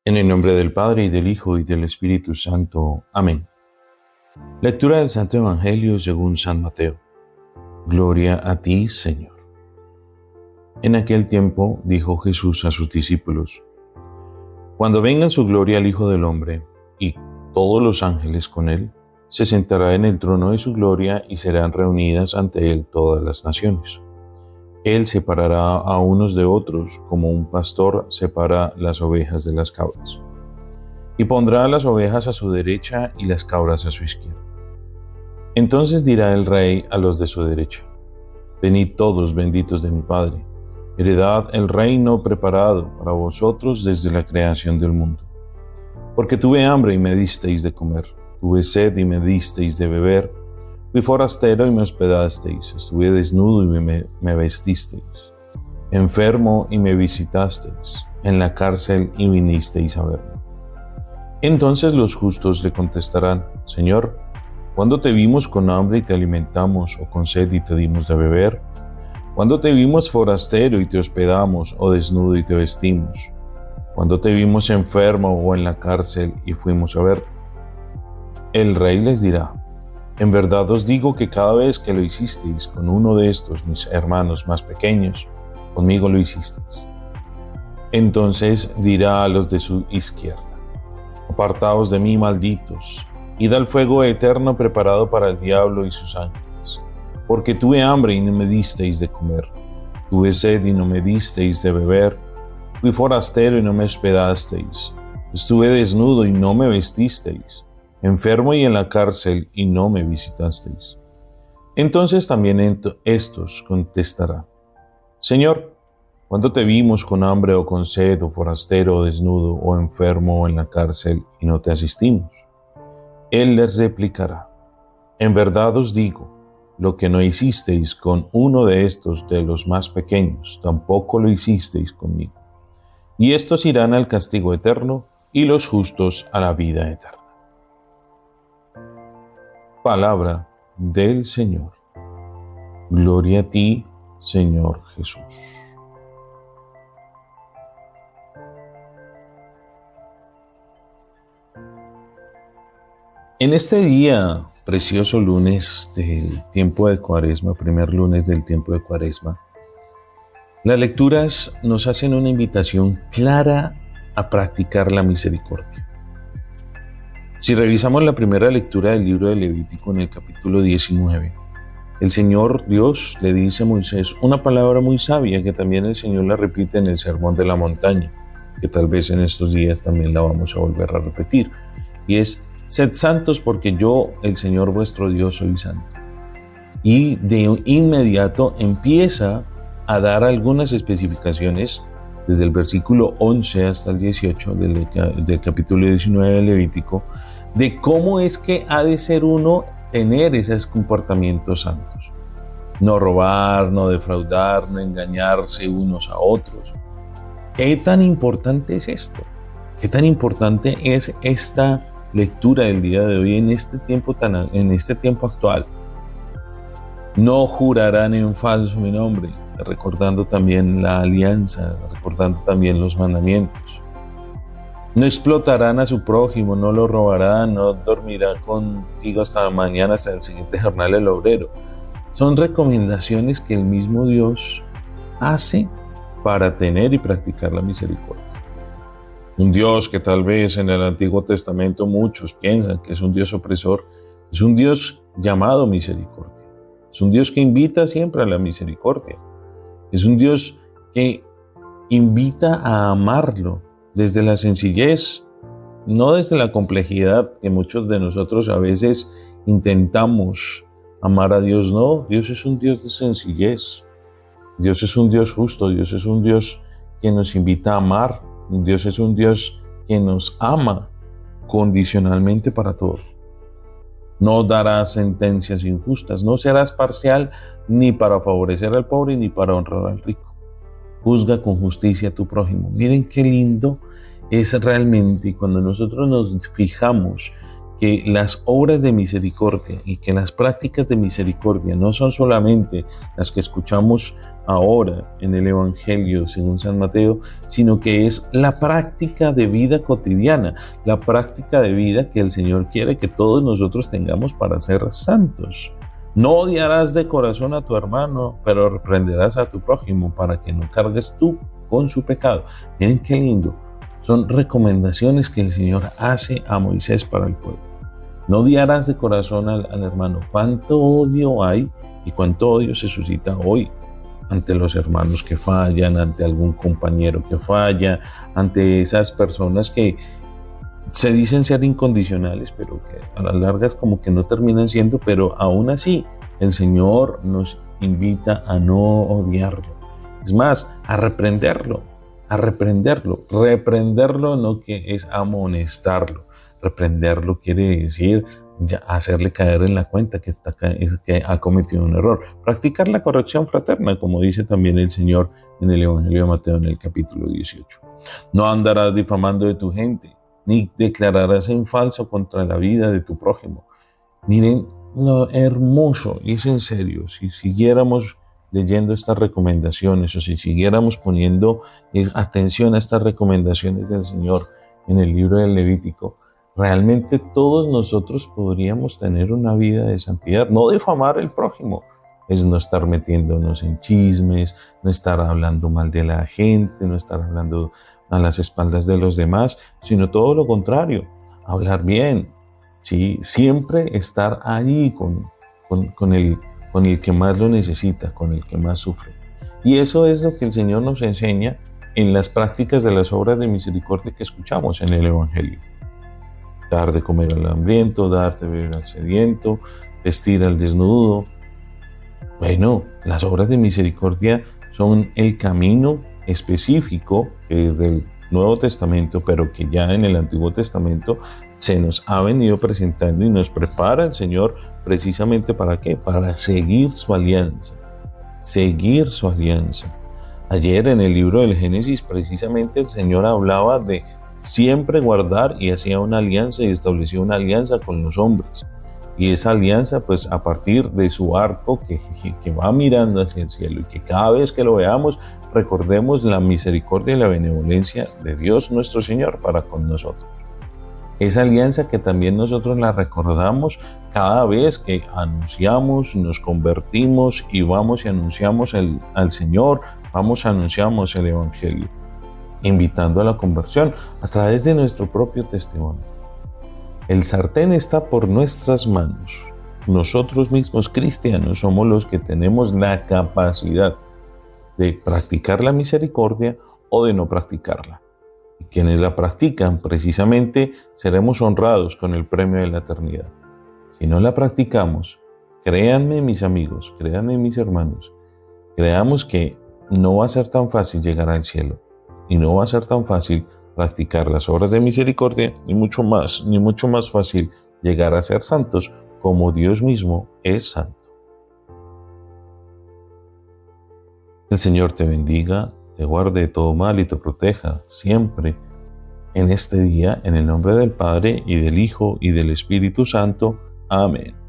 En el nombre del Padre, y del Hijo, y del Espíritu Santo. Amén. Lectura del Santo Evangelio según San Mateo. Gloria a ti, Señor. En aquel tiempo dijo Jesús a sus discípulos: Cuando venga en su gloria el Hijo del Hombre, y todos los ángeles con él, se sentará en el trono de su gloria, y serán reunidas ante él todas las naciones. Él separará a unos de otros, como un pastor separa las ovejas de las cabras. Y pondrá a las ovejas a su derecha y las cabras a su izquierda. Entonces dirá el rey a los de su derecha: Venid todos benditos de mi Padre, heredad el reino preparado para vosotros desde la creación del mundo. Porque tuve hambre y me disteis de comer, tuve sed y me disteis de beber, fui forastero y me hospedasteis, estuve desnudo y me vestisteis, enfermo y me visitasteis, en la cárcel y vinisteis a verme. Entonces los justos le contestarán: Señor, ¿cuándo te vimos con hambre y te alimentamos, o con sed y te dimos de beber? ¿Cuándo te vimos forastero y te hospedamos, o desnudo y te vestimos? ¿Cuándo te vimos enfermo o en la cárcel y fuimos a verte? El rey les dirá: En verdad os digo que cada vez que lo hicisteis con uno de estos mis hermanos más pequeños, conmigo lo hicisteis. Entonces dirá a los de su izquierda: Apartaos de mí, malditos, id al fuego eterno preparado para el diablo y sus ángeles. Porque tuve hambre y no me disteis de comer, tuve sed y no me disteis de beber, fui forastero y no me hospedasteis, estuve desnudo y no me vestisteis, enfermo y en la cárcel y no me visitasteis. Entonces también estos contestarán: Señor, ¿cuándo te vimos con hambre o con sed, o forastero o desnudo, o enfermo o en la cárcel y no te asistimos? Él les replicará: En verdad os digo, lo que no hicisteis con uno de estos de los más pequeños, tampoco lo hicisteis conmigo. Y estos irán al castigo eterno, y los justos a la vida eterna. Palabra del Señor. Gloria a ti, Señor Jesús. En este día, precioso lunes del tiempo de Cuaresma, primer lunes del tiempo de Cuaresma, las lecturas nos hacen una invitación clara a practicar la misericordia. Si revisamos la primera lectura del libro de Levítico en el capítulo 19, el Señor Dios le dice a Moisés una palabra muy sabia que también el Señor la repite en el Sermón de la Montaña, que tal vez en estos días también la vamos a volver a repetir, y es: Sed santos porque yo, el Señor vuestro Dios, soy santo. Y de inmediato empieza a dar algunas especificaciones desde el versículo 11 hasta el 18 del capítulo 19 de Levítico, de cómo es que ha de ser uno tener esos comportamientos santos. No robar, no defraudar, no engañarse unos a otros. ¿Qué tan importante es esto? ¿Qué tan importante es esta lectura del día de hoy en este tiempo actual? No jurarán en falso mi nombre, recordando también la alianza, recordando también los mandamientos. No explotarán a su prójimo, no lo robarán, no dormirá contigo hasta mañana, hasta el siguiente jornal el obrero. Son recomendaciones que el mismo Dios hace para tener y practicar la misericordia. Un Dios que tal vez en el Antiguo Testamento muchos piensan que es un Dios opresor, es un Dios llamado misericordia. Es un Dios que invita siempre a la misericordia. Es un Dios que invita a amarlo desde la sencillez, no desde la complejidad que muchos de nosotros a veces intentamos amar a Dios. No, Dios es un Dios de sencillez. Dios es un Dios justo. Dios es un Dios que nos invita a amar. Dios es un Dios que nos ama condicionalmente para todo. No darás sentencias injustas, no serás parcial ni para favorecer al pobre ni para honrar al rico. Juzga con justicia a tu prójimo. Miren qué lindo es realmente cuando nosotros nos fijamos que las obras de misericordia y que las prácticas de misericordia no son solamente las que escuchamos ahora en el Evangelio según San Mateo, sino que es la práctica de vida cotidiana, la práctica de vida que el Señor quiere que todos nosotros tengamos para ser santos. No odiarás de corazón a tu hermano, pero reprenderás a tu prójimo para que no cargues tú con su pecado. Miren qué lindo. Son recomendaciones que el Señor hace a Moisés para el pueblo. No odiarás de corazón al hermano. ¿Cuánto odio hay y cuánto odio se suscita hoy ante los hermanos que fallan, ante algún compañero que falla, ante esas personas que se dicen ser incondicionales, pero que a la larga es como que no terminan siendo, pero aún así el Señor nos invita a no odiarlo. Es más, a reprenderlo. Reprenderlo no que es amonestarlo. Reprenderlo quiere decir ya hacerle caer en la cuenta que ha cometido un error. Practicar la corrección fraterna, como dice también el Señor en el Evangelio de Mateo en el capítulo 18. No andarás difamando de tu gente, ni declararás en falso contra la vida de tu prójimo. Miren lo hermoso, y es en serio, si siguiéramos leyendo estas recomendaciones o si siguiéramos poniendo atención a estas recomendaciones del Señor en el libro del Levítico, realmente todos nosotros podríamos tener una vida de santidad. No difamar al prójimo es no estar metiéndonos en chismes, no estar hablando mal de la gente, no estar hablando a las espaldas de los demás, sino todo lo contrario, hablar bien, ¿sí? Siempre estar ahí con el que más lo necesita, con el que más sufre. Y eso es lo que el Señor nos enseña en las prácticas de las obras de misericordia que escuchamos en el Evangelio. Dar de comer al hambriento, dar de beber al sediento, vestir al desnudo. Bueno, las obras de misericordia son el camino específico que es del Nuevo Testamento, pero que ya en el Antiguo Testamento se nos ha venido presentando y nos prepara el Señor precisamente ¿para qué? Para seguir su alianza. Seguir su alianza. Ayer en el libro del Génesis precisamente el Señor hablaba de siempre guardar y hacía una alianza y estableció una alianza con los hombres. Y esa alianza, pues a partir de su arco que va mirando hacia el cielo y que cada vez que lo veamos, recordemos la misericordia y la benevolencia de Dios nuestro Señor para con nosotros. Esa alianza que también nosotros la recordamos cada vez que anunciamos, nos convertimos y vamos y anunciamos al Señor, vamos y anunciamos el Evangelio, invitando a la conversión a través de nuestro propio testimonio. El sartén está por nuestras manos. Nosotros mismos cristianos somos los que tenemos la capacidad de practicar la misericordia o de no practicarla. Y quienes la practican, precisamente, seremos honrados con el premio de la eternidad. Si no la practicamos, créanme mis amigos, créanme mis hermanos, creamos que no va a ser tan fácil llegar al cielo y no va a ser tan fácil practicar las obras de misericordia, ni mucho más fácil llegar a ser santos como Dios mismo es santo. El Señor te bendiga, te guarde de todo mal y te proteja siempre en este día, en el nombre del Padre, y del Hijo, y del Espíritu Santo. Amén.